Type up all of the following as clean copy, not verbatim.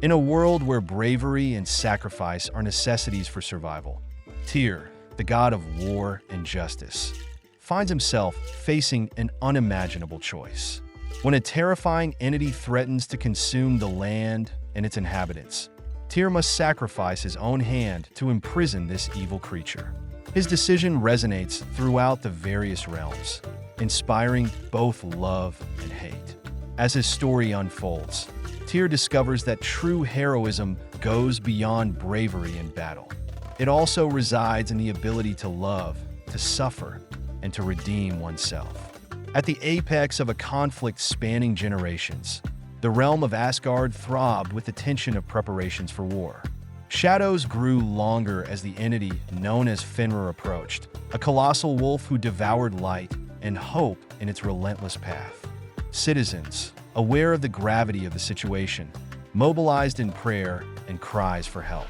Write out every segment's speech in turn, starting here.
In a world where bravery and sacrifice are necessities for survival, Tyr, the god of war and justice, finds himself facing an unimaginable choice. When a terrifying entity threatens to consume the land and its inhabitants, Tyr must sacrifice his own hand to imprison this evil creature. His decision resonates throughout the various realms, inspiring both love and hate. As his story unfolds, Tyr discovers that true heroism goes beyond bravery in battle. It also resides in the ability to love, to suffer, and to redeem oneself. At the apex of a conflict spanning generations, the realm of Asgard throbbed with the tension of preparations for war. Shadows grew longer as the entity known as Fenrir approached, a colossal wolf who devoured light and hope in its relentless path. Citizens, aware of the gravity of the situation, mobilized in prayer and cries for help.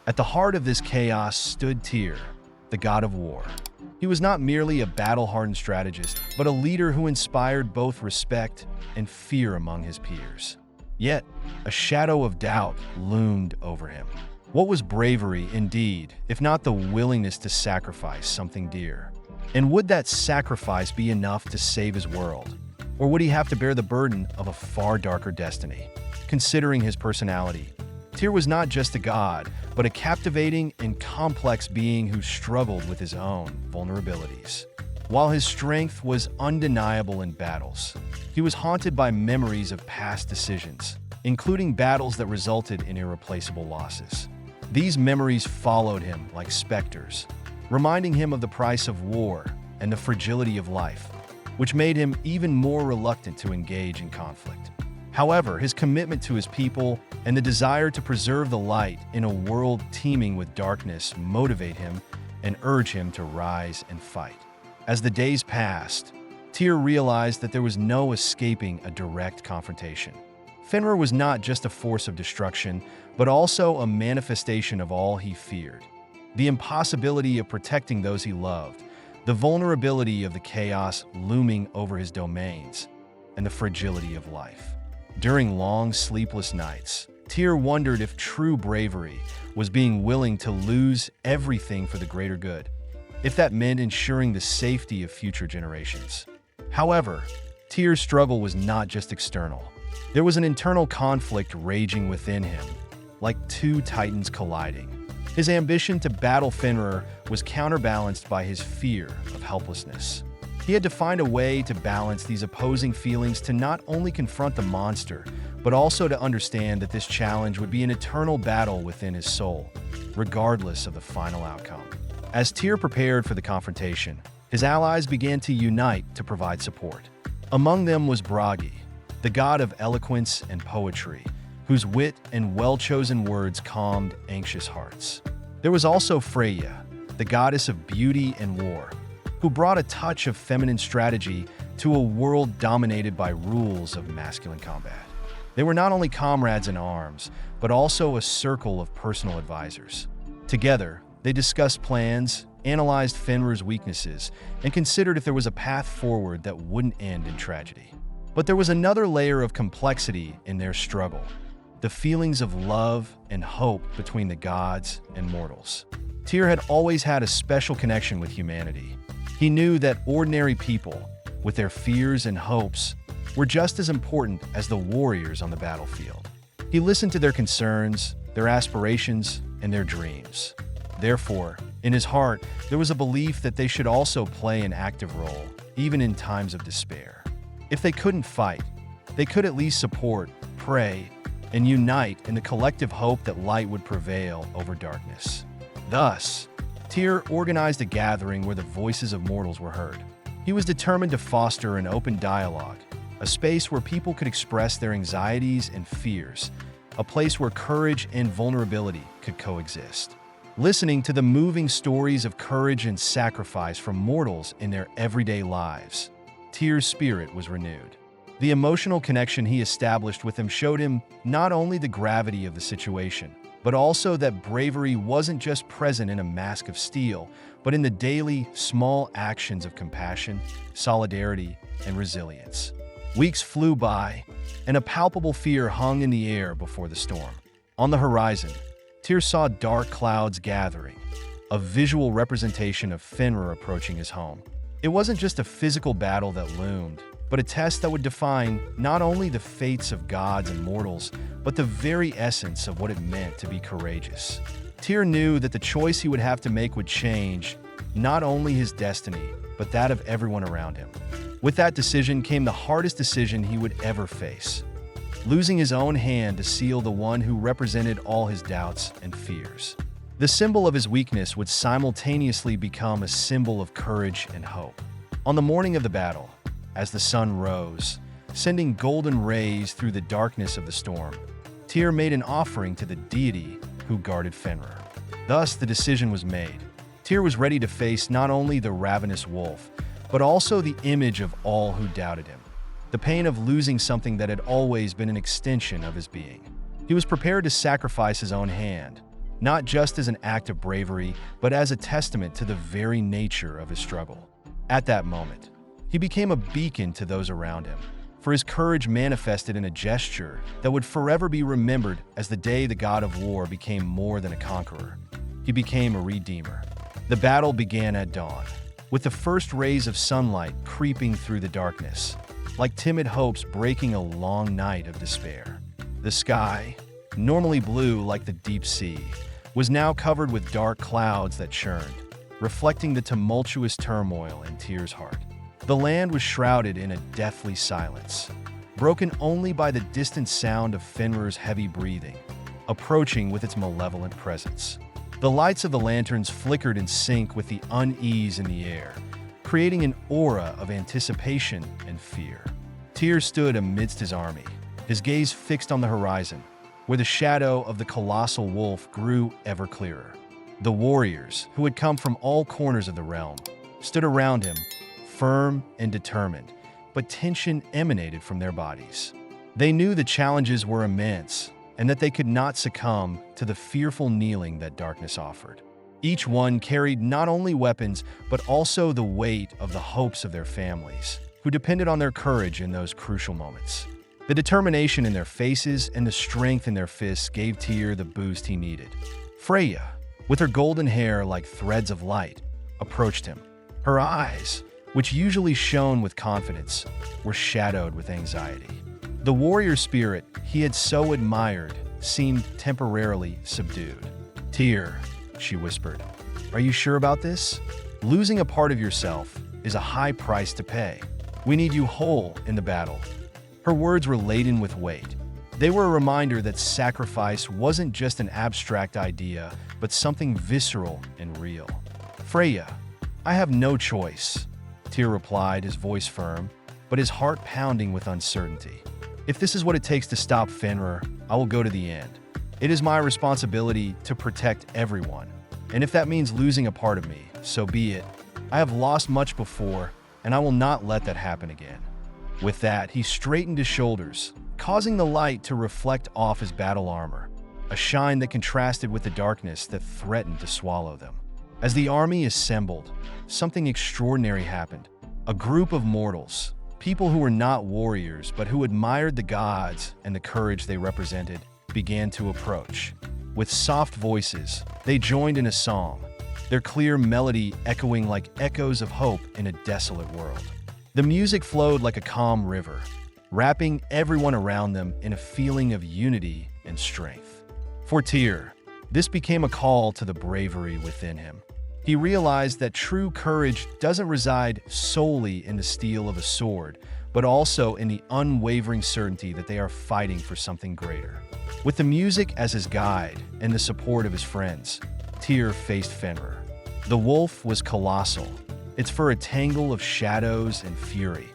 At the heart of this chaos stood Tyr, the god of war. He was not merely a battle-hardened strategist, but a leader who inspired both respect and fear among his peers. Yet, a shadow of doubt loomed over him. What was bravery, indeed, if not the willingness to sacrifice something dear? And would that sacrifice be enough to save his world? Or would he have to bear the burden of a far darker destiny? Considering his personality, Tyr was not just a god, but a captivating and complex being who struggled with his own vulnerabilities. While his strength was undeniable in battles, he was haunted by memories of past decisions, including battles that resulted in irreplaceable losses. These memories followed him like specters, reminding him of the price of war and the fragility of life, which made him even more reluctant to engage in conflict. However, his commitment to his people and the desire to preserve the light in a world teeming with darkness motivate him and urge him to rise and fight. As the days passed, Tyr realized that there was no escaping a direct confrontation. Fenrir was not just a force of destruction, but also a manifestation of all he feared. The impossibility of protecting those he loved, the vulnerability of the chaos looming over his domains, and the fragility of life. During long, sleepless nights, Tyr wondered if true bravery was being willing to lose everything for the greater good, if that meant ensuring the safety of future generations. However, Tyr's struggle was not just external. There was an internal conflict raging within him, like two titans colliding. His ambition to battle Fenrir was counterbalanced by his fear of helplessness. He had to find a way to balance these opposing feelings to not only confront the monster, but also to understand that this challenge would be an eternal battle within his soul, regardless of the final outcome. As Tyr prepared for the confrontation, his allies began to unite to provide support. Among them was Bragi, the god of eloquence and poetry, whose wit and well-chosen words calmed anxious hearts. There was also Freya, the goddess of beauty and war, who brought a touch of feminine strategy to a world dominated by rules of masculine combat. They were not only comrades in arms, but also a circle of personal advisors. Together, they discussed plans, analyzed Fenrir's weaknesses, and considered if there was a path forward that wouldn't end in tragedy. But there was another layer of complexity in their struggle: the feelings of love and hope between the gods and mortals. Tyr had always had a special connection with humanity. He knew that ordinary people, with their fears and hopes, were just as important as the warriors on the battlefield. He listened to their concerns, their aspirations, and their dreams. Therefore, in his heart, there was a belief that they should also play an active role, even in times of despair. If they couldn't fight, they could at least support, pray, and unite in the collective hope that light would prevail over darkness. Thus, Tyr organized a gathering where the voices of mortals were heard. He was determined to foster an open dialogue, a space where people could express their anxieties and fears, a place where courage and vulnerability could coexist. Listening to the moving stories of courage and sacrifice from mortals in their everyday lives, Tyr's spirit was renewed. The emotional connection he established with them showed him not only the gravity of the situation, but also that bravery wasn't just present in a mask of steel, but in the daily, small actions of compassion, solidarity, and resilience. Weeks flew by, and a palpable fear hung in the air before the storm. On the horizon, Tyr saw dark clouds gathering, a visual representation of Fenrir approaching his home. It wasn't just a physical battle that loomed, but a test that would define not only the fates of gods and mortals, but the very essence of what it meant to be courageous. Tyr knew that the choice he would have to make would change not only his destiny, but that of everyone around him. With that decision came the hardest decision he would ever face: losing his own hand to seal the one who represented all his doubts and fears. The symbol of his weakness would simultaneously become a symbol of courage and hope. On the morning of the battle, as the sun rose, sending golden rays through the darkness of the storm, Tyr made an offering to the deity who guarded Fenrir. Thus, the decision was made. Tyr was ready to face not only the ravenous wolf, but also the image of all who doubted him. The pain of losing something that had always been an extension of his being. He was prepared to sacrifice his own hand, not just as an act of bravery, but as a testament to the very nature of his struggle. At that moment, he became a beacon to those around him, for his courage manifested in a gesture that would forever be remembered as the day the god of war became more than a conqueror. He became a redeemer. The battle began at dawn, with the first rays of sunlight creeping through the darkness, like timid hopes breaking a long night of despair. The sky, normally blue like the deep sea, was now covered with dark clouds that churned, reflecting the tumultuous turmoil in Tyr's heart. The land was shrouded in a deathly silence, broken only by the distant sound of Fenrir's heavy breathing, approaching with its malevolent presence. The lights of the lanterns flickered in sync with the unease in the air, creating an aura of anticipation and fear. Tyr stood amidst his army, his gaze fixed on the horizon, where the shadow of the colossal wolf grew ever clearer. The warriors, who had come from all corners of the realm, stood around him, firm and determined, but tension emanated from their bodies. They knew the challenges were immense, and that they could not succumb to the fearful kneeling that darkness offered. Each one carried not only weapons, but also the weight of the hopes of their families, who depended on their courage in those crucial moments. The determination in their faces and the strength in their fists gave Tyr the boost he needed. Freya, with her golden hair like threads of light, approached him. Her eyes, which usually shone with confidence, were shadowed with anxiety. The warrior spirit he had so admired seemed temporarily subdued. "Tyr," she whispered, "are you sure about this? Losing a part of yourself is a high price to pay. We need you whole in the battle." Her words were laden with weight. They were a reminder that sacrifice wasn't just an abstract idea, but something visceral and real. "Freya, I have no choice," Tyr replied, his voice firm, but his heart pounding with uncertainty. "If this is what it takes to stop Fenrir, I will go to the end. It is my responsibility to protect everyone, and if that means losing a part of me, so be it. I have lost much before, and I will not let that happen again." With that, he straightened his shoulders, causing the light to reflect off his battle armor, a shine that contrasted with the darkness that threatened to swallow them. As the army assembled, something extraordinary happened. A group of mortals, people who were not warriors but who admired the gods and the courage they represented, began to approach. With soft voices, they joined in a song, their clear melody echoing like echoes of hope in a desolate world. The music flowed like a calm river, wrapping everyone around them in a feeling of unity and strength. For Tyr, this became a call to the bravery within him. He realized that true courage doesn't reside solely in the steel of a sword, but also in the unwavering certainty that they are fighting for something greater. With the music as his guide and the support of his friends, Tyr faced Fenrir. The wolf was colossal, its fur a tangle of shadows and fury,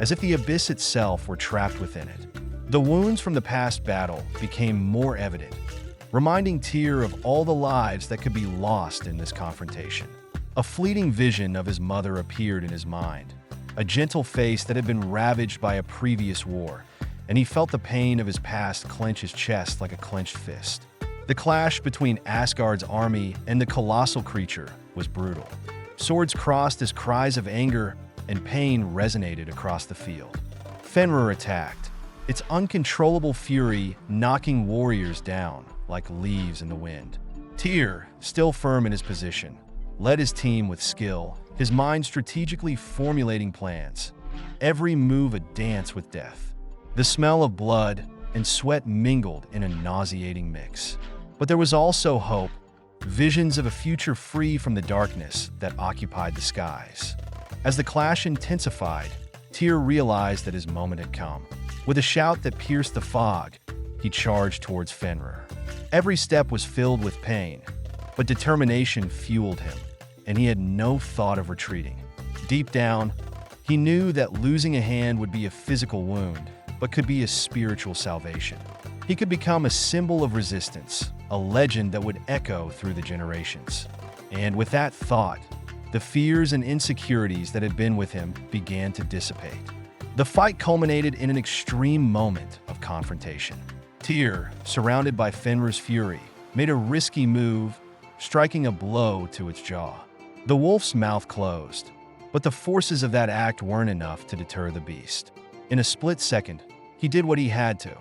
as if the abyss itself were trapped within it. The wounds from the past battle became more evident, reminding Tyr of all the lives that could be lost in this confrontation. A fleeting vision of his mother appeared in his mind, a gentle face that had been ravaged by a previous war, and he felt the pain of his past clench his chest like a clenched fist. The clash between Asgard's army and the colossal creature was brutal. Swords crossed as cries of anger and pain resonated across the field. Fenrir attacked, its uncontrollable fury knocking warriors down like leaves in the wind. Tyr, still firm in his position, led his team with skill, his mind strategically formulating plans. Every move a dance with death. The smell of blood and sweat mingled in a nauseating mix. But there was also hope, visions of a future free from the darkness that occupied the skies. As the clash intensified, Tyr realized that his moment had come. With a shout that pierced the fog, he charged towards Fenrir. Every step was filled with pain, but determination fueled him, and he had no thought of retreating. Deep down, he knew that losing a hand would be a physical wound, but could be a spiritual salvation. He could become a symbol of resistance, a legend that would echo through the generations. And with that thought, the fears and insecurities that had been with him began to dissipate. The fight culminated in an extreme moment of confrontation. Tyr, surrounded by Fenrir's fury, made a risky move, striking a blow to its jaw. The wolf's mouth closed, but the forces of that act weren't enough to deter the beast. In a split second, he did what he had to.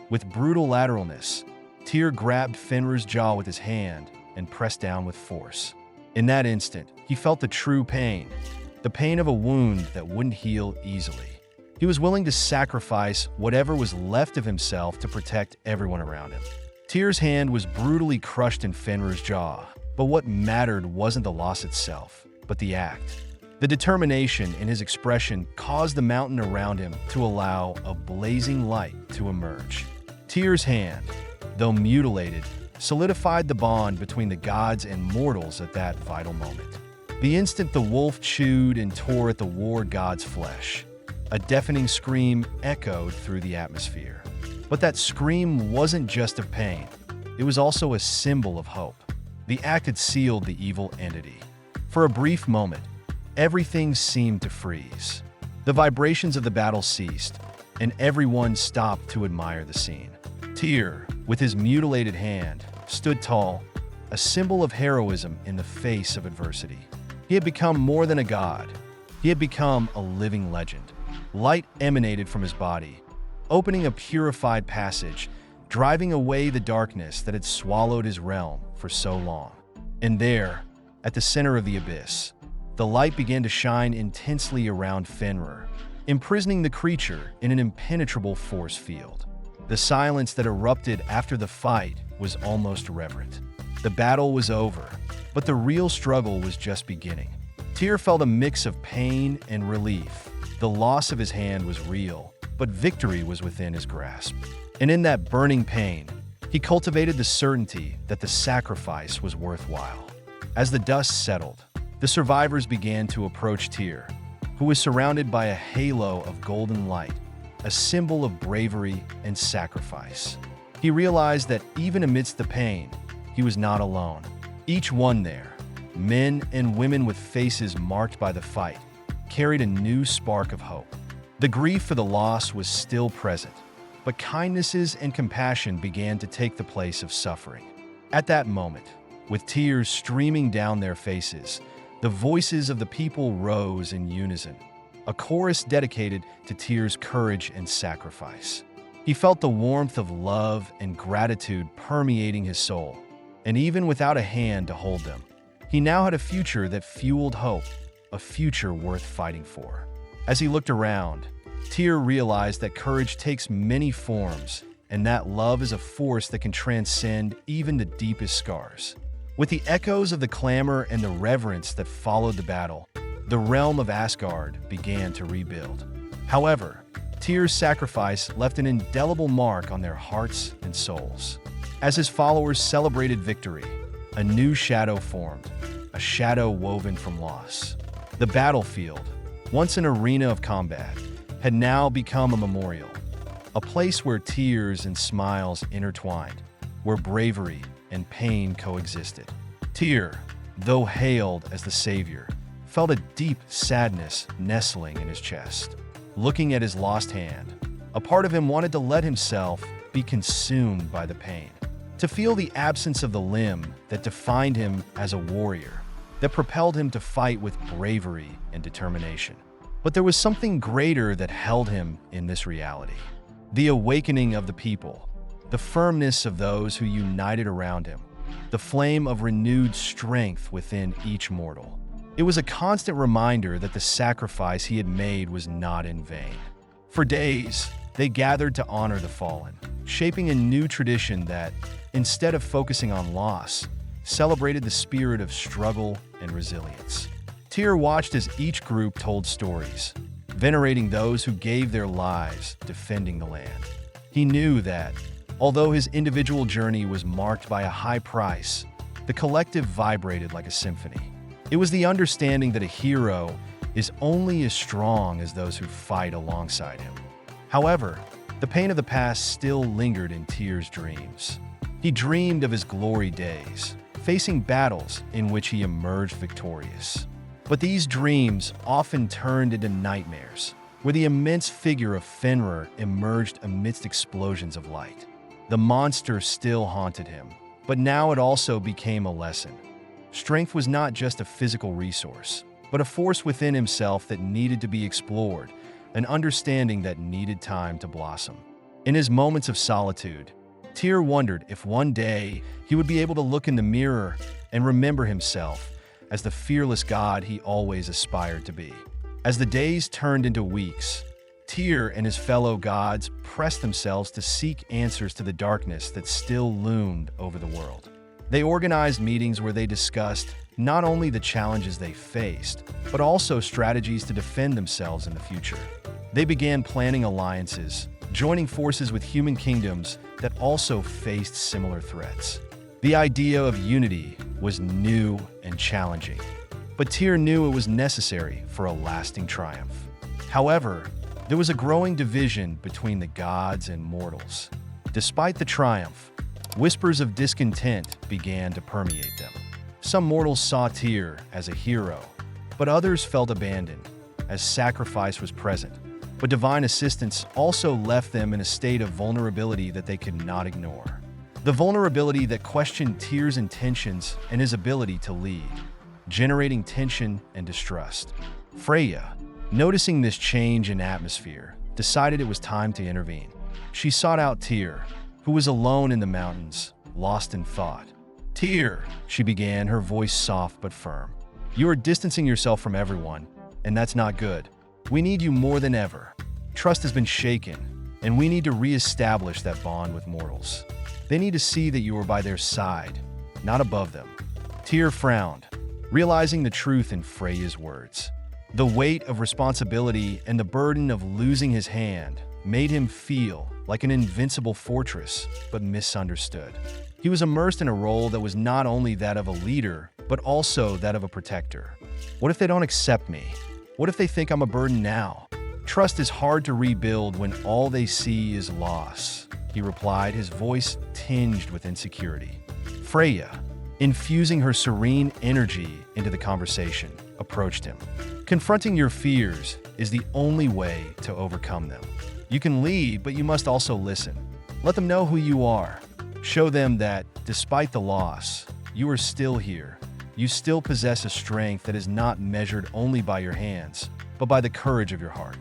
With brutal lateralness, Tyr grabbed Fenrir's jaw with his hand and pressed down with force. In that instant, he felt the true pain, the pain of a wound that wouldn't heal easily. He was willing to sacrifice whatever was left of himself to protect everyone around him. Tyr's hand was brutally crushed in Fenrir's jaw, but what mattered wasn't the loss itself, but the act. The determination in his expression caused the mountain around him to allow a blazing light to emerge. Tyr's hand, though mutilated, solidified the bond between the gods and mortals at that vital moment. The instant the wolf chewed and tore at the war god's flesh, a deafening scream echoed through the atmosphere. But that scream wasn't just of pain. It was also a symbol of hope. The act had sealed the evil entity. For a brief moment, everything seemed to freeze. The vibrations of the battle ceased, and everyone stopped to admire the scene. Tyr, with his mutilated hand, stood tall, a symbol of heroism in the face of adversity. He had become more than a god. He had become a living legend. Light emanated from his body, opening a purified passage, driving away the darkness that had swallowed his realm for so long. And there, at the center of the abyss, the light began to shine intensely around Fenrir, imprisoning the creature in an impenetrable force field. The silence that erupted after the fight was almost reverent. The battle was over, but the real struggle was just beginning. Tyr felt a mix of pain and relief. The loss of his hand was real, but victory was within his grasp. And in that burning pain, he cultivated the certainty that the sacrifice was worthwhile. As the dust settled, the survivors began to approach Tyr, who was surrounded by a halo of golden light, a symbol of bravery and sacrifice. He realized that even amidst the pain, he was not alone. Each one there, men and women with faces marked by the fight, carried a new spark of hope. The grief for the loss was still present, but kindnesses and compassion began to take the place of suffering. At that moment, with tears streaming down their faces, the voices of the people rose in unison, a chorus dedicated to Tyr's courage and sacrifice. He felt the warmth of love and gratitude permeating his soul, and even without a hand to hold them, he now had a future that fueled hope, a future worth fighting for. As he looked around, Tyr realized that courage takes many forms, and that love is a force that can transcend even the deepest scars. With the echoes of the clamor and the reverence that followed the battle, the realm of Asgard began to rebuild. However, Tyr's sacrifice left an indelible mark on their hearts and souls. As his followers celebrated victory, a new shadow formed, a shadow woven from loss. The battlefield, once an arena of combat, had now become a memorial, a place where tears and smiles intertwined, where bravery and pain coexisted. Tyr, though hailed as the savior, felt a deep sadness nestling in his chest. Looking at his lost hand, a part of him wanted to let himself be consumed by the pain, to feel the absence of the limb that defined him as a warrior, that propelled him to fight with bravery and determination. But there was something greater that held him in this reality. The awakening of the people, the firmness of those who united around him, the flame of renewed strength within each mortal. It was a constant reminder that the sacrifice he had made was not in vain. For days, they gathered to honor the fallen, shaping a new tradition that, instead of focusing on loss, celebrated the spirit of struggle and resilience. Tyr watched as each group told stories, venerating those who gave their lives defending the land. He knew that, although his individual journey was marked by a high price, the collective vibrated like a symphony. It was the understanding that a hero is only as strong as those who fight alongside him. However, the pain of the past still lingered in Tyr's dreams. He dreamed of his glory days, facing battles in which he emerged victorious. But these dreams often turned into nightmares, where the immense figure of Fenrir emerged amidst explosions of light. The monster still haunted him, but now it also became a lesson. Strength was not just a physical resource, but a force within himself that needed to be explored, an understanding that needed time to blossom. In his moments of solitude, Tyr wondered if one day he would be able to look in the mirror and remember himself as the fearless god he always aspired to be. As the days turned into weeks, Tyr and his fellow gods pressed themselves to seek answers to the darkness that still loomed over the world. They organized meetings where they discussed not only the challenges they faced, but also strategies to defend themselves in the future. They began planning alliances, joining forces with human kingdoms that also faced similar threats. The idea of unity was new and challenging, but Tyr knew it was necessary for a lasting triumph. However, there was a growing division between the gods and mortals. Despite the triumph, whispers of discontent began to permeate them. Some mortals saw Tyr as a hero, but others felt abandoned, as sacrifice was present. But divine assistance also left them in a state of vulnerability that they could not ignore. The vulnerability that questioned Tyr's intentions and his ability to lead, generating tension and distrust. Freya, noticing this change in atmosphere, decided it was time to intervene. She sought out Tyr, who was alone in the mountains, lost in thought. "Tyr," she began, her voice soft but firm. "You are distancing yourself from everyone, and that's not good. We need you more than ever. Trust has been shaken, and we need to re-establish that bond with mortals. They need to see that you are by their side, not above them." Tyr frowned, realizing the truth in Freya's words. The weight of responsibility and the burden of losing his hand made him feel like an invincible fortress, but misunderstood. He was immersed in a role that was not only that of a leader, but also that of a protector. What if they don't accept me? What if they think I'm a burden now? Trust is hard to rebuild when all they see is loss, he replied, his voice tinged with insecurity. Freya, infusing her serene energy into the conversation, approached him. "Confronting your fears is the only way to overcome them. You can lead, but you must also listen. Let them know who you are. Show them that, despite the loss, you are still here. You still possess a strength that is not measured only by your hands, but by the courage of your heart.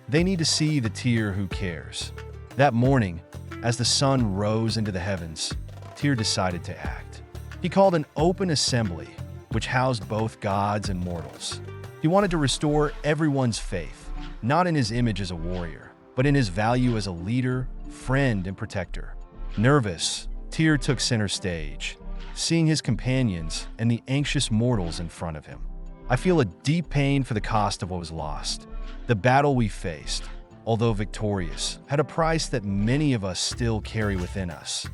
They need to see the Tyr who cares." That morning, as the sun rose into the heavens, Tyr decided to act. He called an open assembly, which housed both gods and mortals. He wanted to restore everyone's faith, not in his image as a warrior, but in his value as a leader, friend, and protector. Nervous, Tyr took center stage, seeing his companions and the anxious mortals in front of him. "I feel a deep pain for the cost of what was lost. The battle we faced, although victorious, had a price that many of us still carry within us."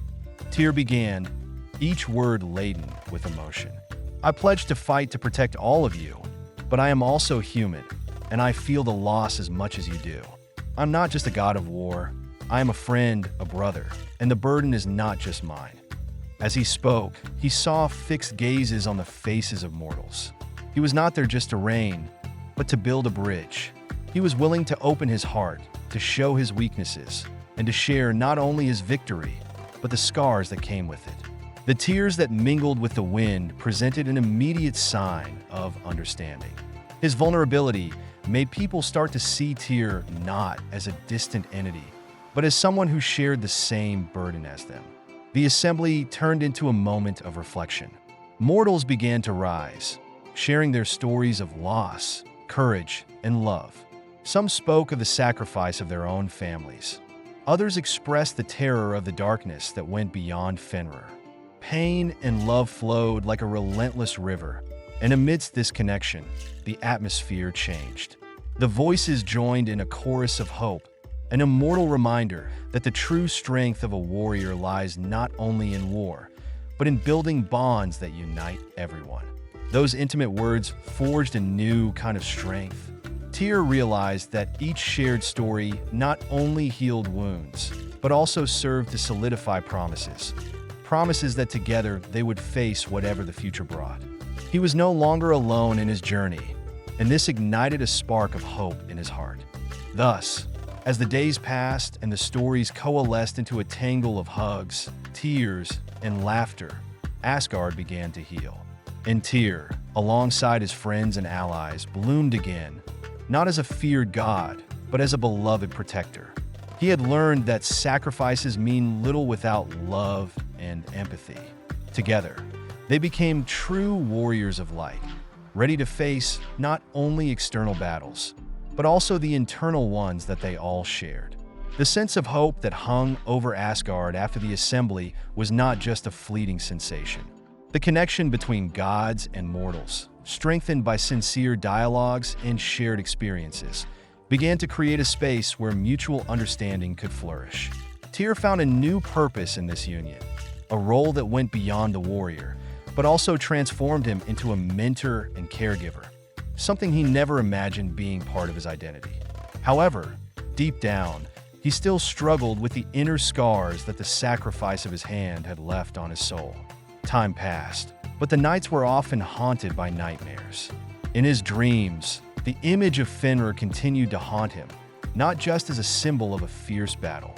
Tyr began, each word laden with emotion. "I pledge to fight to protect all of you, but I am also human, and I feel the loss as much as you do. I'm not just a god of war. I am a friend, a brother, and the burden is not just mine." As he spoke, he saw fixed gazes on the faces of mortals. He was not there just to reign, but to build a bridge. He was willing to open his heart, to show his weaknesses, and to share not only his victory, but the scars that came with it. The tears that mingled with the wind presented an immediate sign of understanding. His vulnerability made people start to see Tyr not as a distant entity, but as someone who shared the same burden as them. The assembly turned into a moment of reflection. Mortals began to rise, sharing their stories of loss, courage, and love. Some spoke of the sacrifice of their own families. Others expressed the terror of the darkness that went beyond Fenrir. Pain and love flowed like a relentless river, and amidst this connection, the atmosphere changed. The voices joined in a chorus of hope, an immortal reminder that the true strength of a warrior lies not only in war, but in building bonds that unite everyone. Those intimate words forged a new kind of strength. Tyr realized that each shared story not only healed wounds, but also served to solidify promises. Promises that together they would face whatever the future brought. He was no longer alone in his journey, and this ignited a spark of hope in his heart. Thus, as the days passed and the stories coalesced into a tangle of hugs, tears, and laughter, Asgard began to heal. And Tyr, alongside his friends and allies, bloomed again, not as a feared god, but as a beloved protector. He had learned that sacrifices mean little without love and empathy. Together, they became true warriors of light, ready to face not only external battles, but also the internal ones that they all shared. The sense of hope that hung over Asgard after the assembly was not just a fleeting sensation. The connection between gods and mortals, strengthened by sincere dialogues and shared experiences, began to create a space where mutual understanding could flourish. Tyr found a new purpose in this union, a role that went beyond the warrior, but also transformed him into a mentor and caregiver, something he never imagined being part of his identity. However, deep down, he still struggled with the inner scars that the sacrifice of his hand had left on his soul. Time passed, but the nights were often haunted by nightmares. In his dreams, the image of Fenrir continued to haunt him, not just as a symbol of a fierce battle,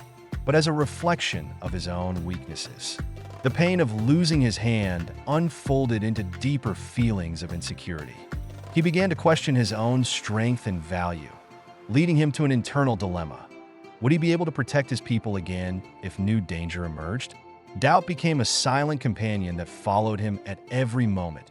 but as a reflection of his own weaknesses. The pain of losing his hand unfolded into deeper feelings of insecurity. He began to question his own strength and value, leading him to an internal dilemma. Would he be able to protect his people again if new danger emerged? Doubt became a silent companion that followed him at every moment,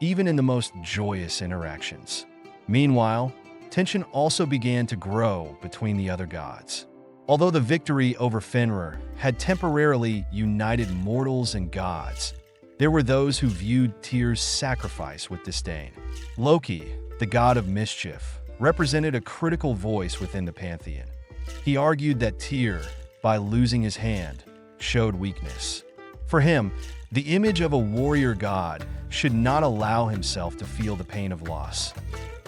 even in the most joyous interactions. Meanwhile, tension also began to grow between the other gods. Although the victory over Fenrir had temporarily united mortals and gods, there were those who viewed Tyr's sacrifice with disdain. Loki, the god of mischief, represented a critical voice within the pantheon. He argued that Tyr, by losing his hand, showed weakness. For him, the image of a warrior god should not allow himself to feel the pain of loss.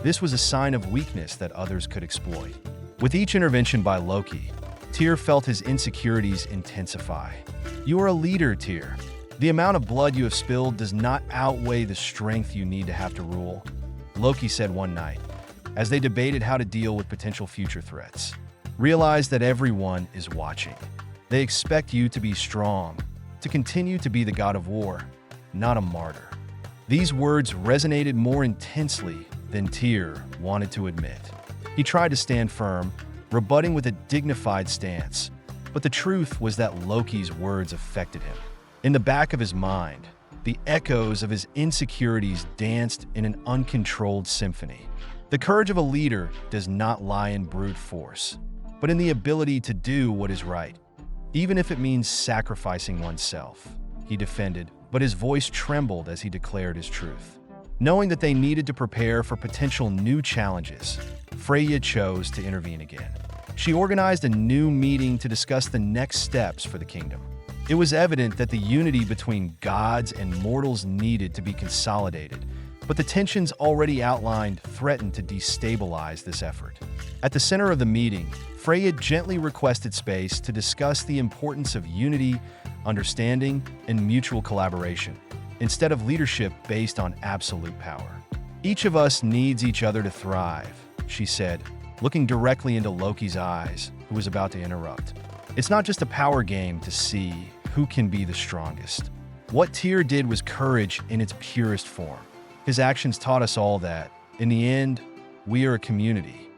This was a sign of weakness that others could exploit. With each intervention by Loki, Tyr felt his insecurities intensify. "You are a leader, Tyr. The amount of blood you have spilled does not outweigh the strength you need to have to rule," Loki said one night, as they debated how to deal with potential future threats. "Realize that everyone is watching. They expect you to be strong, to continue to be the god of war, not a martyr." These words resonated more intensely than Tyr wanted to admit. He tried to stand firm, rebutting with a dignified stance, but the truth was that Loki's words affected him. In the back of his mind, the echoes of his insecurities danced in an uncontrolled symphony. The courage of a leader does not lie in brute force, but in the ability to do what is right, even if it means sacrificing oneself, he defended, but his voice trembled as he declared his truth. Knowing that they needed to prepare for potential new challenges, Freyja chose to intervene again. She organized a new meeting to discuss the next steps for the kingdom. It was evident that the unity between gods and mortals needed to be consolidated, but the tensions already outlined threatened to destabilize this effort. At the center of the meeting, Freyja gently requested space to discuss the importance of unity, understanding, and mutual collaboration, instead of leadership based on absolute power. "Each of us needs each other to thrive," she said, looking directly into Loki's eyes, who was about to interrupt. "It's not just a power game to see who can be the strongest." What Tyr did was courage in its purest form. His actions taught us all that, in the end, we are a community.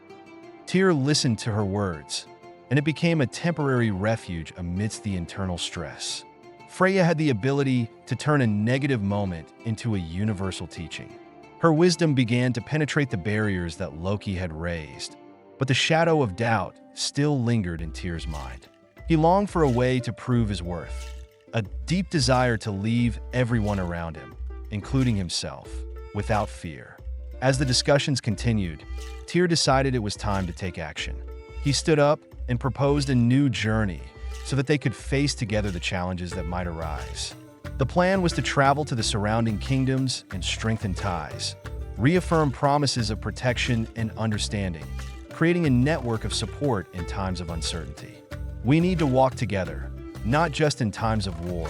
Tyr listened to her words, and it became a temporary refuge amidst the internal stress. Freya had the ability to turn a negative moment into a universal teaching. Her wisdom began to penetrate the barriers that Loki had raised, but the shadow of doubt still lingered in Tyr's mind. He longed for a way to prove his worth, a deep desire to leave everyone around him, including himself, without fear. As the discussions continued, Tyr decided it was time to take action. He stood up and proposed a new journey so that they could face together the challenges that might arise. The plan was to travel to the surrounding kingdoms and strengthen ties, reaffirm promises of protection and understanding, creating a network of support in times of uncertainty. We need to walk together, not just in times of war,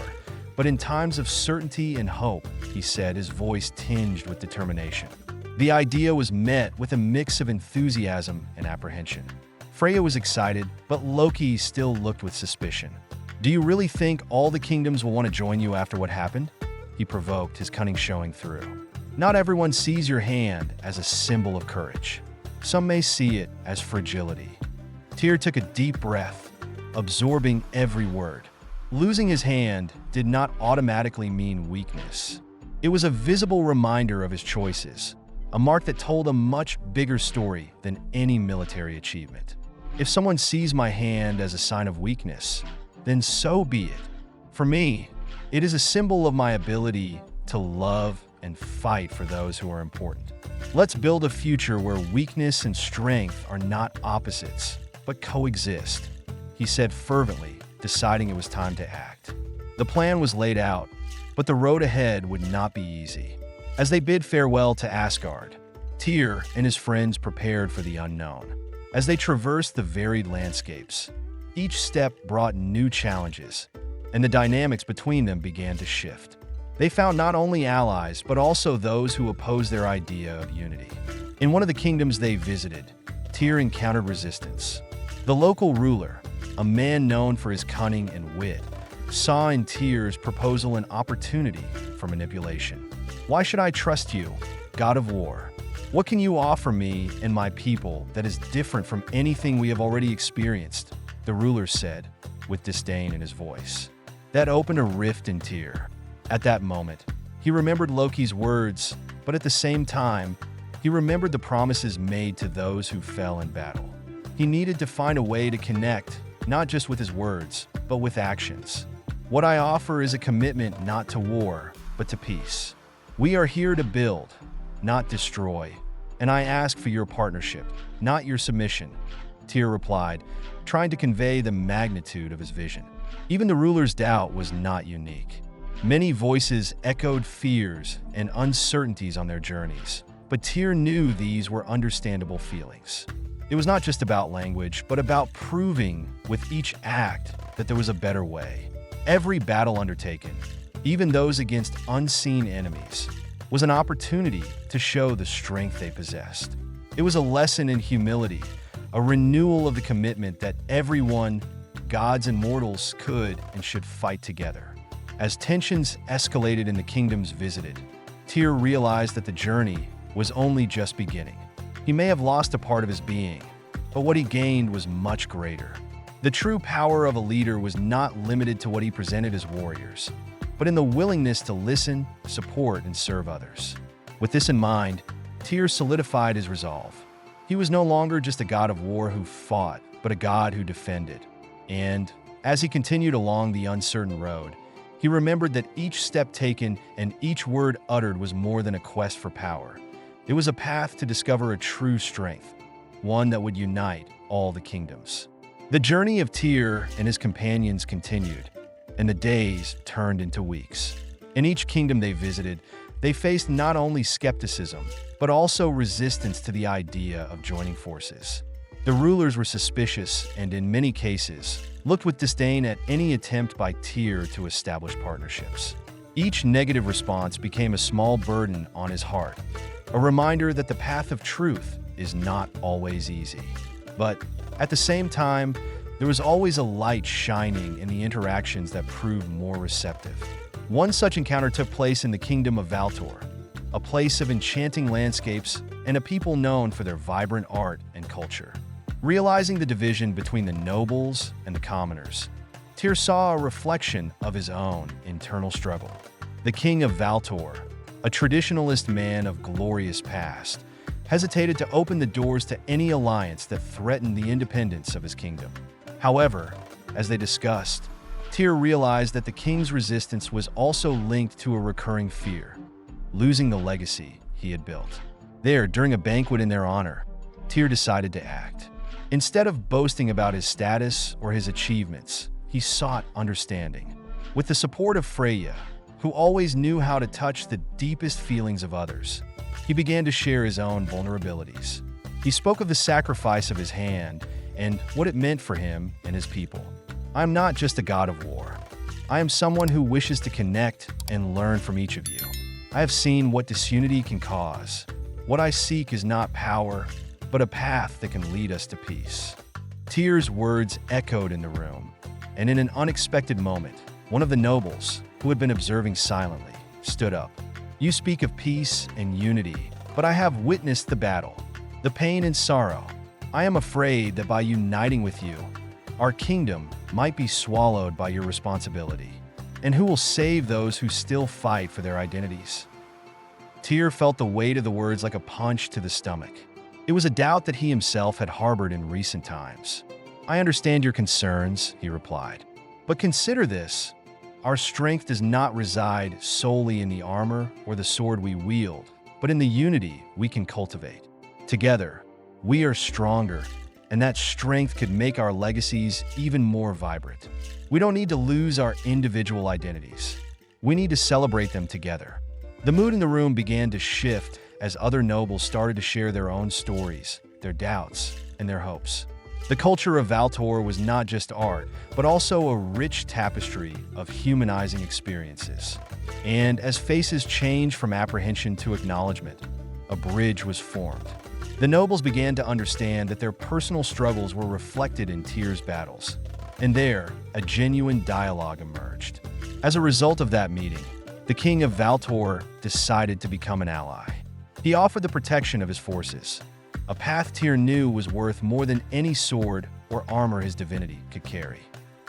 but in times of certainty and hope, he said, his voice tinged with determination. The idea was met with a mix of enthusiasm and apprehension. Freya was excited, but Loki still looked with suspicion. Do you really think all the kingdoms will want to join you after what happened? He provoked, his cunning showing through. Not everyone sees your hand as a symbol of courage. Some may see it as fragility. Tyr took a deep breath, absorbing every word. Losing his hand did not automatically mean weakness. It was a visible reminder of his choices, a mark that told a much bigger story than any military achievement. If someone sees my hand as a sign of weakness, then so be it. For me, it is a symbol of my ability to love and fight for those who are important. Let's build a future where weakness and strength are not opposites, but coexist, he said fervently, deciding it was time to act. The plan was laid out, but the road ahead would not be easy. As they bid farewell to Asgard, Tyr and his friends prepared for the unknown. As they traversed the varied landscapes, each step brought new challenges, and the dynamics between them began to shift. They found not only allies, but also those who opposed their idea of unity. In one of the kingdoms they visited, Tyr encountered resistance. The local ruler, a man known for his cunning and wit, saw in Tyr's proposal an opportunity for manipulation. Why should I trust you, god of war? What can you offer me and my people that is different from anything we have already experienced? The ruler said, with disdain in his voice. That opened a rift in Tyr. At that moment, he remembered Loki's words, but at the same time, he remembered the promises made to those who fell in battle. He needed to find a way to connect, not just with his words, but with actions. What I offer is a commitment not to war, but to peace. We are here to build, not destroy, and I ask for your partnership, not your submission, Tyr replied, trying to convey the magnitude of his vision. Even the ruler's doubt was not unique. Many voices echoed fears and uncertainties on their journeys, but Tyr knew these were understandable feelings. It was not just about language, but about proving with each act that there was a better way. Every battle undertaken, even those against unseen enemies, was an opportunity to show the strength they possessed. It was a lesson in humility, a renewal of the commitment that everyone, gods and mortals, could and should fight together. As tensions escalated in the kingdoms visited, Tyr realized that the journey was only just beginning. He may have lost a part of his being, but what he gained was much greater. The true power of a leader was not limited to what he presented as warriors, but in the willingness to listen, support, and serve others. With this in mind, Tyr solidified his resolve. He was no longer just a god of war who fought, but a god who defended. And as he continued along the uncertain road, he remembered that each step taken and each word uttered was more than a quest for power. It was a path to discover a true strength, one that would unite all the kingdoms. The journey of Tyr and his companions continued, and the days turned into weeks. In each kingdom they visited, they faced not only skepticism, but also resistance to the idea of joining forces. The rulers were suspicious and, in many cases, looked with disdain at any attempt by Tyr to establish partnerships. Each negative response became a small burden on his heart, a reminder that the path of truth is not always easy. But at the same time, there was always a light shining in the interactions that proved more receptive. One such encounter took place in the kingdom of Valtor, a place of enchanting landscapes and a people known for their vibrant art and culture. Realizing the division between the nobles and the commoners, Tyr saw a reflection of his own internal struggle. The king of Valtor, a traditionalist man of glorious past, hesitated to open the doors to any alliance that threatened the independence of his kingdom. However, as they discussed, Tyr realized that the king's resistance was also linked to a recurring fear: losing the legacy he had built. There, during a banquet in their honor, Tyr decided to act. Instead of boasting about his status or his achievements, he sought understanding. With the support of Freyja, who always knew how to touch the deepest feelings of others, he began to share his own vulnerabilities. He spoke of the sacrifice of his hand and what it meant for him and his people. "I am not just a god of war. I am someone who wishes to connect and learn from each of you. I have seen what disunity can cause. What I seek is not power, but a path that can lead us to peace." Tyr's words echoed in the room, and in an unexpected moment, one of the nobles, who had been observing silently, stood up. "You speak of peace and unity, but I have witnessed the battle, the pain and sorrow. I am afraid that by uniting with you, our kingdom might be swallowed by your responsibility. And who will save those who still fight for their identities?" Tyr felt the weight of the words like a punch to the stomach. It was a doubt that he himself had harbored in recent times. "I understand your concerns," he replied. "But consider this. Our strength does not reside solely in the armor or the sword we wield, but in the unity we can cultivate. Together, we are stronger, and that strength could make our legacies even more vibrant. We don't need to lose our individual identities. We need to celebrate them together." The mood in the room began to shift as other nobles started to share their own stories, their doubts, and their hopes. The culture of Valtor was not just art, but also a rich tapestry of humanizing experiences. And as faces changed from apprehension to acknowledgement, a bridge was formed. The nobles began to understand that their personal struggles were reflected in Tyr's battles, and there, a genuine dialogue emerged. As a result of that meeting, the king of Valtor decided to become an ally. He offered the protection of his forces, a path Tyr knew was worth more than any sword or armor his divinity could carry.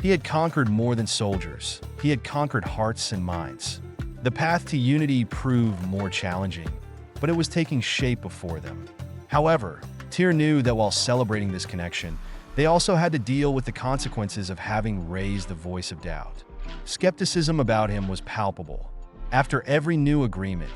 He had conquered more than soldiers. He had conquered hearts and minds. The path to unity proved more challenging, but it was taking shape before them. However, Tyr knew that while celebrating this connection, they also had to deal with the consequences of having raised the voice of doubt. Skepticism about him was palpable. After every new agreement,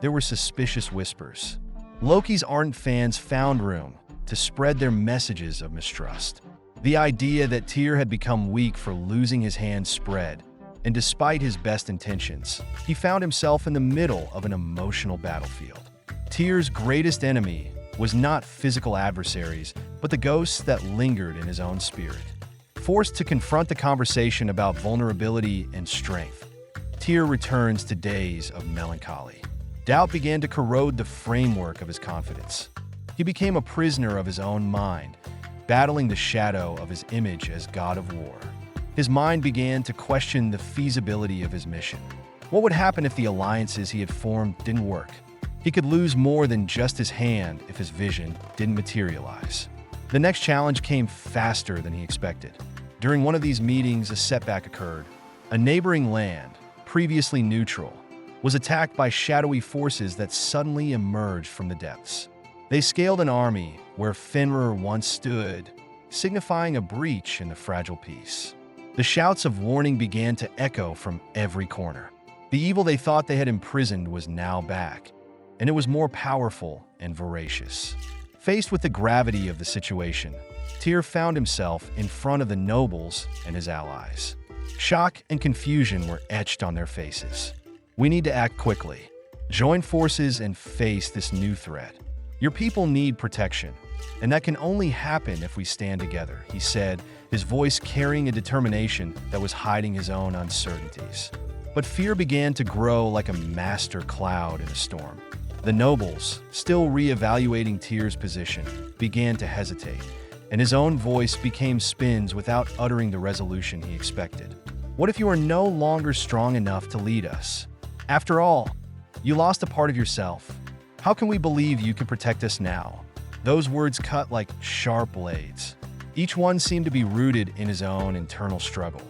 there were suspicious whispers. Loki's ardent fans found room to spread their messages of mistrust. The idea that Tyr had become weak for losing his hand spread, and despite his best intentions, he found himself in the middle of an emotional battlefield. Tyr's greatest enemy was not physical adversaries, but the ghosts that lingered in his own spirit. Forced to confront the conversation about vulnerability and strength, Tyr returns to days of melancholy. Doubt began to corrode the framework of his confidence. He became a prisoner of his own mind, battling the shadow of his image as god of war. His mind began to question the feasibility of his mission. What would happen if the alliances he had formed didn't work? He could lose more than just his hand if his vision didn't materialize. The next challenge came faster than he expected. During one of these meetings, a setback occurred. A neighboring land, previously neutral, was attacked by shadowy forces that suddenly emerged from the depths. They scaled an army where Fenrir once stood, signifying a breach in the fragile peace. The shouts of warning began to echo from every corner. The evil they thought they had imprisoned was now back, and it was more powerful and voracious. Faced with the gravity of the situation, Tyr found himself in front of the nobles and his allies. Shock and confusion were etched on their faces. "We need to act quickly. Join forces and face this new threat. Your people need protection, and that can only happen if we stand together," he said, his voice carrying a determination that was hiding his own uncertainties. But fear began to grow like a master cloud in a storm. The nobles, still re-evaluating Tyr's position, began to hesitate, and his own voice became spins without uttering the resolution he expected. "What if you are no longer strong enough to lead us? After all, you lost a part of yourself. How can we believe you can protect us now?" Those words cut like sharp blades. Each one seemed to be rooted in his own internal struggle.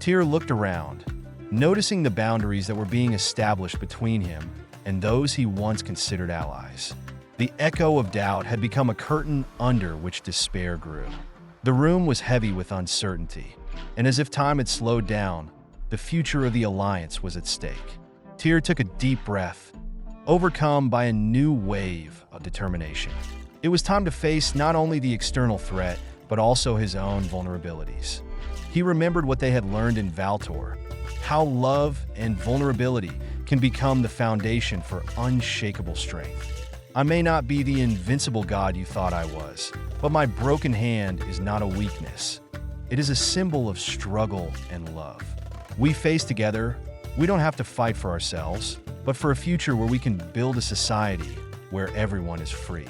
Tyr looked around, noticing the boundaries that were being established between him and those he once considered allies. The echo of doubt had become a curtain under which despair grew. The room was heavy with uncertainty, and as if time had slowed down, the future of the alliance was at stake. Tyr took a deep breath, overcome by a new wave of determination. It was time to face not only the external threat, but also his own vulnerabilities. He remembered what they had learned in Valtor, how love and vulnerability can become the foundation for unshakable strength. I may not be the invincible god you thought I was, but my broken hand is not a weakness. It is a symbol of struggle and love. We face together. We don't have to fight for ourselves, but for a future where we can build a society where everyone is free.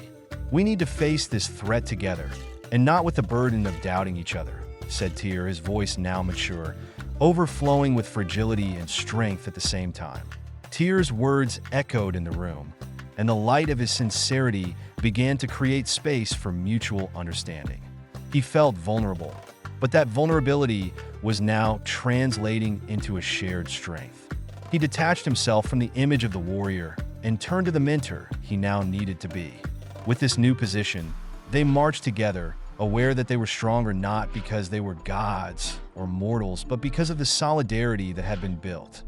We need to face this threat together, and not with the burden of doubting each other, said Tyr, his voice now mature, overflowing with fragility and strength at the same time. Tyr's words echoed in the room, and the light of his sincerity began to create space for mutual understanding. He felt vulnerable, but that vulnerability was now translating into a shared strength. He detached himself from the image of the warrior and turned to the mentor he now needed to be. With this new position, they marched together, aware that they were stronger not because they were gods or mortals, but because of the solidarity that had been built.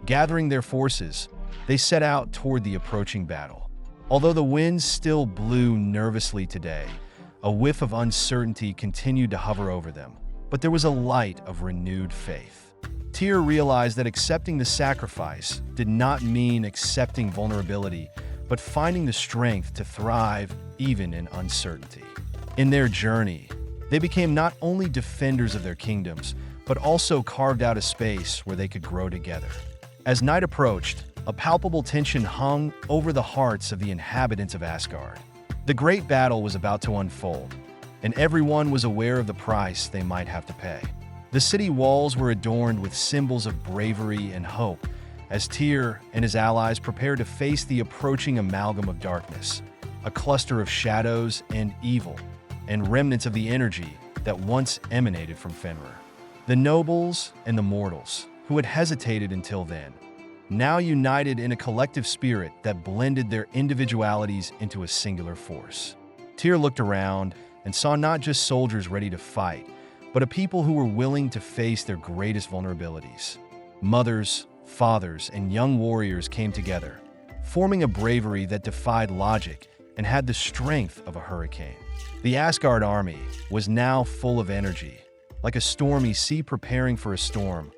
Gathering their forces, they set out toward the approaching battle. Although the winds still blew nervously today, a whiff of uncertainty continued to hover over them, but there was a light of renewed faith. Tyr realized that accepting the sacrifice did not mean accepting vulnerability, but finding the strength to thrive even in uncertainty. In their journey, they became not only defenders of their kingdoms, but also carved out a space where they could grow together. As night approached, a palpable tension hung over the hearts of the inhabitants of Asgard. The great battle was about to unfold, and everyone was aware of the price they might have to pay. The city walls were adorned with symbols of bravery and hope, as Tyr and his allies prepared to face the approaching amalgam of darkness, a cluster of shadows and evil, and remnants of the energy that once emanated from Fenrir. The nobles and the mortals, who had hesitated until then, now united in a collective spirit that blended their individualities into a singular force. Tyr looked around and saw not just soldiers ready to fight, but a people who were willing to face their greatest vulnerabilities. Mothers, fathers, and young warriors came together, forming a bravery that defied logic and had the strength of a hurricane. The Asgard army was now full of energy, like a stormy sea preparing for a storm,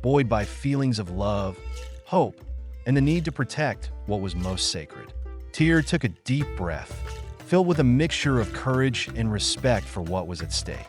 buoyed by feelings of love, hope, and the need to protect what was most sacred. Tyr took a deep breath, filled with a mixture of courage and respect for what was at stake.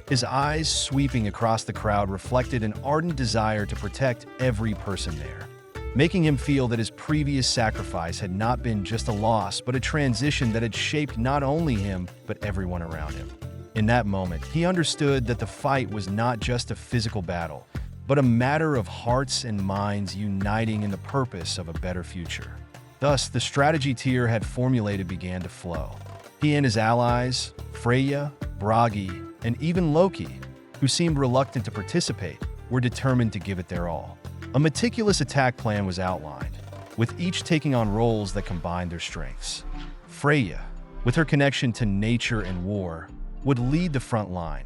His eyes sweeping across the crowd reflected an ardent desire to protect every person there, making him feel that his previous sacrifice had not been just a loss, but a transition that had shaped not only him, but everyone around him. In that moment, he understood that the fight was not just a physical battle, but a matter of hearts and minds uniting in the purpose of a better future. Thus, the strategy Tyr had formulated began to flow. He and his allies, Freya, Bragi, and even Loki, who seemed reluctant to participate, were determined to give it their all. A meticulous attack plan was outlined, with each taking on roles that combined their strengths. Freya, with her connection to nature and war, would lead the front line,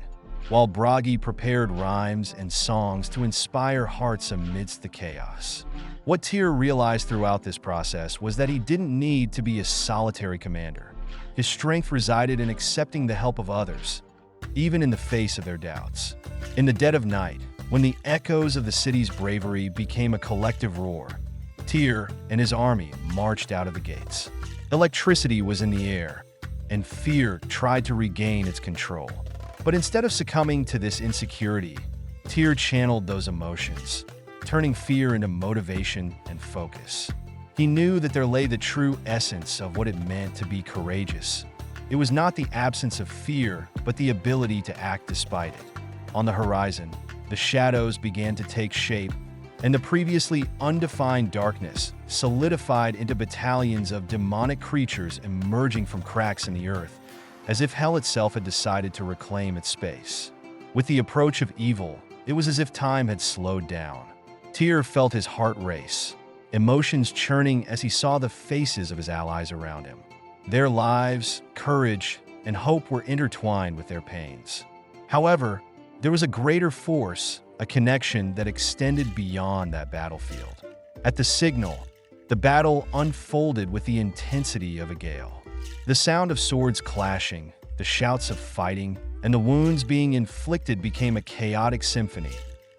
while Bragi prepared rhymes and songs to inspire hearts amidst the chaos. What Tyr realized throughout this process was that he didn't need to be a solitary commander. His strength resided in accepting the help of others, even in the face of their doubts. In the dead of night, when the echoes of the city's bravery became a collective roar, Tyr and his army marched out of the gates. Electricity was in the air, and fear tried to regain its control. But instead of succumbing to this insecurity, Tyr channeled those emotions, turning fear into motivation and focus. He knew that there lay the true essence of what it meant to be courageous. It was not the absence of fear, but the ability to act despite it. On the horizon, the shadows began to take shape, and the previously undefined darkness solidified into battalions of demonic creatures emerging from cracks in the earth, as if hell itself had decided to reclaim its space. With the approach of evil, it was as if time had slowed down. Tyr felt his heart race, emotions churning as he saw the faces of his allies around him. Their lives, courage, and hope were intertwined with their pains. However, there was a greater force, a connection that extended beyond that battlefield. At the signal, the battle unfolded with the intensity of a gale. The sound of swords clashing, the shouts of fighting, and the wounds being inflicted became a chaotic symphony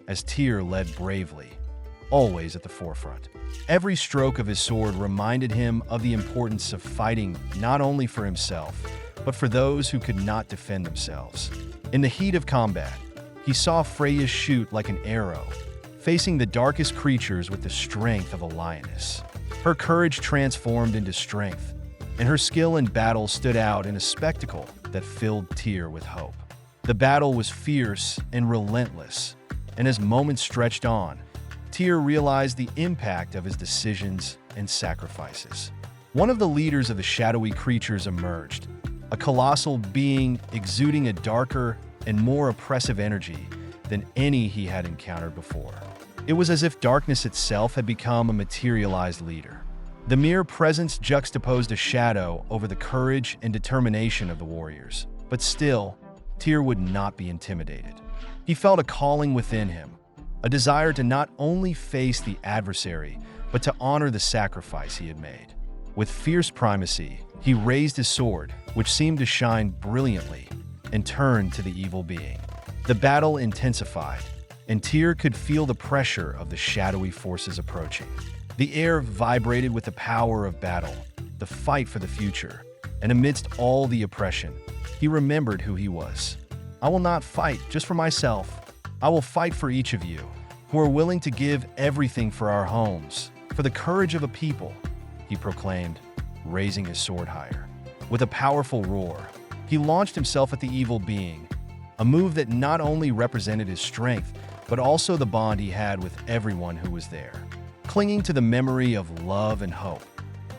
as Tyr led bravely, always at the forefront. Every stroke of his sword reminded him of the importance of fighting not only for himself, but for those who could not defend themselves. In the heat of combat, he saw Freya shoot like an arrow, facing the darkest creatures with the strength of a lioness. Her courage transformed into strength, and her skill in battle stood out in a spectacle that filled Tyr with hope. The battle was fierce and relentless, and as moments stretched on, Tyr realized the impact of his decisions and sacrifices. One of the leaders of the shadowy creatures emerged, a colossal being exuding a darker and more oppressive energy than any he had encountered before. It was as if darkness itself had become a materialized leader. The mere presence juxtaposed a shadow over the courage and determination of the warriors. But still, Tyr would not be intimidated. He felt a calling within him, a desire to not only face the adversary, but to honor the sacrifice he had made. With fierce primacy, he raised his sword, which seemed to shine brilliantly, and turned to the evil being. The battle intensified, and Tyr could feel the pressure of the shadowy forces approaching. The air vibrated with the power of battle, the fight for the future, and amidst all the oppression, he remembered who he was. I will not fight just for myself. I will fight for each of you, who are willing to give everything for our homes, for the courage of a people, he proclaimed, raising his sword higher. With a powerful roar, he launched himself at the evil being, a move that not only represented his strength, but also the bond he had with everyone who was there. Clinging to the memory of love and hope,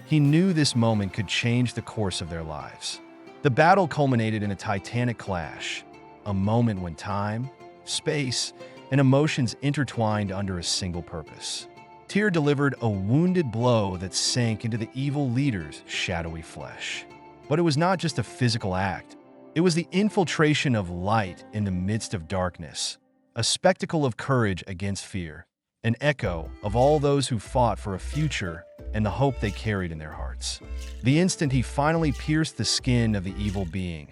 he knew this moment could change the course of their lives. The battle culminated in a titanic clash, a moment when time, space, and emotions intertwined under a single purpose. Tyr delivered a wounded blow that sank into the evil leader's shadowy flesh. But it was not just a physical act. It was the infiltration of light in the midst of darkness, a spectacle of courage against fear, an echo of all those who fought for a future and the hope they carried in their hearts. The instant he finally pierced the skin of the evil being,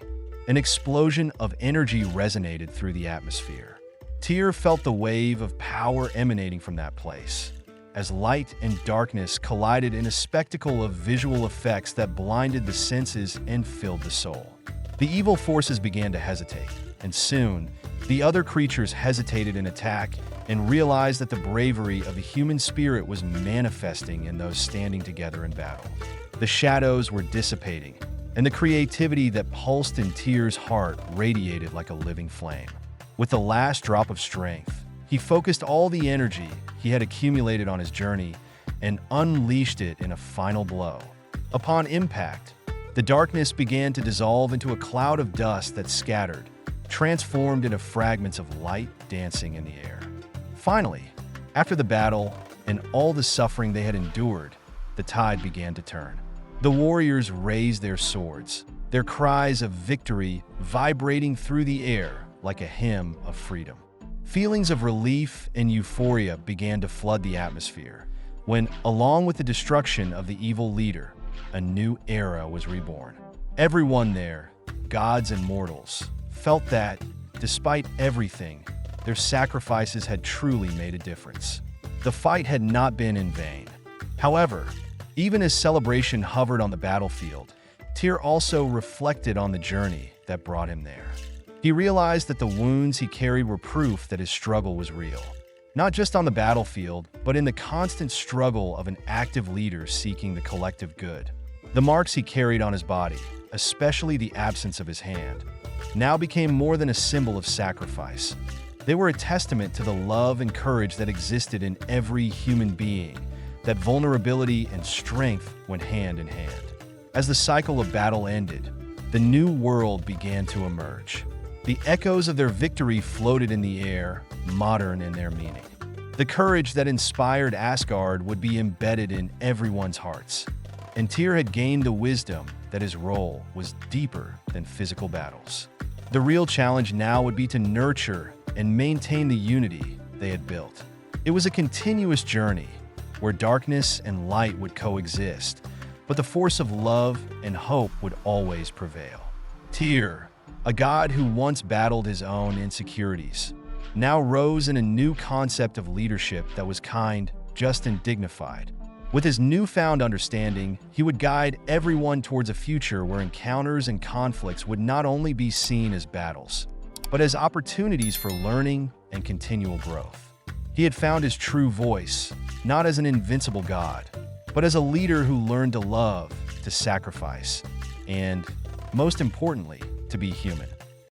an explosion of energy resonated through the atmosphere. Tyr felt the wave of power emanating from that place, as light and darkness collided in a spectacle of visual effects that blinded the senses and filled the soul. The evil forces began to hesitate, and soon, the other creatures hesitated in attack and realized that the bravery of the human spirit was manifesting in those standing together in battle. The shadows were dissipating, and the creativity that pulsed in Tyr's heart radiated like a living flame. With the last drop of strength, he focused all the energy he had accumulated on his journey and unleashed it in a final blow. Upon impact, the darkness began to dissolve into a cloud of dust that scattered, transformed into fragments of light dancing in the air. Finally, after the battle and all the suffering they had endured, the tide began to turn. The warriors raised their swords, their cries of victory vibrating through the air like a hymn of freedom. Feelings of relief and euphoria began to flood the atmosphere when, along with the destruction of the evil leader, a new era was reborn. Everyone there, gods and mortals, felt that, despite everything, their sacrifices had truly made a difference. The fight had not been in vain. However, even as celebration hovered on the battlefield, Tyr also reflected on the journey that brought him there. He realized that the wounds he carried were proof that his struggle was real, not just on the battlefield, but in the constant struggle of an active leader seeking the collective good. The marks he carried on his body, especially the absence of his hand, now became more than a symbol of sacrifice. They were a testament to the love and courage that existed in every human being, that vulnerability and strength went hand in hand. As the cycle of battle ended, the new world began to emerge. The echoes of their victory floated in the air, modern in their meaning. The courage that inspired Asgard would be embedded in everyone's hearts. And Tyr had gained the wisdom that his role was deeper than physical battles. The real challenge now would be to nurture and maintain the unity they had built. It was a continuous journey where darkness and light would coexist, but the force of love and hope would always prevail. Tyr, a god who once battled his own insecurities, now rose in a new concept of leadership that was kind, just, and dignified. With his newfound understanding, he would guide everyone towards a future where encounters and conflicts would not only be seen as battles, but as opportunities for learning and continual growth. He had found his true voice, not as an invincible god, but as a leader who learned to love, to sacrifice, and, most importantly, to be human.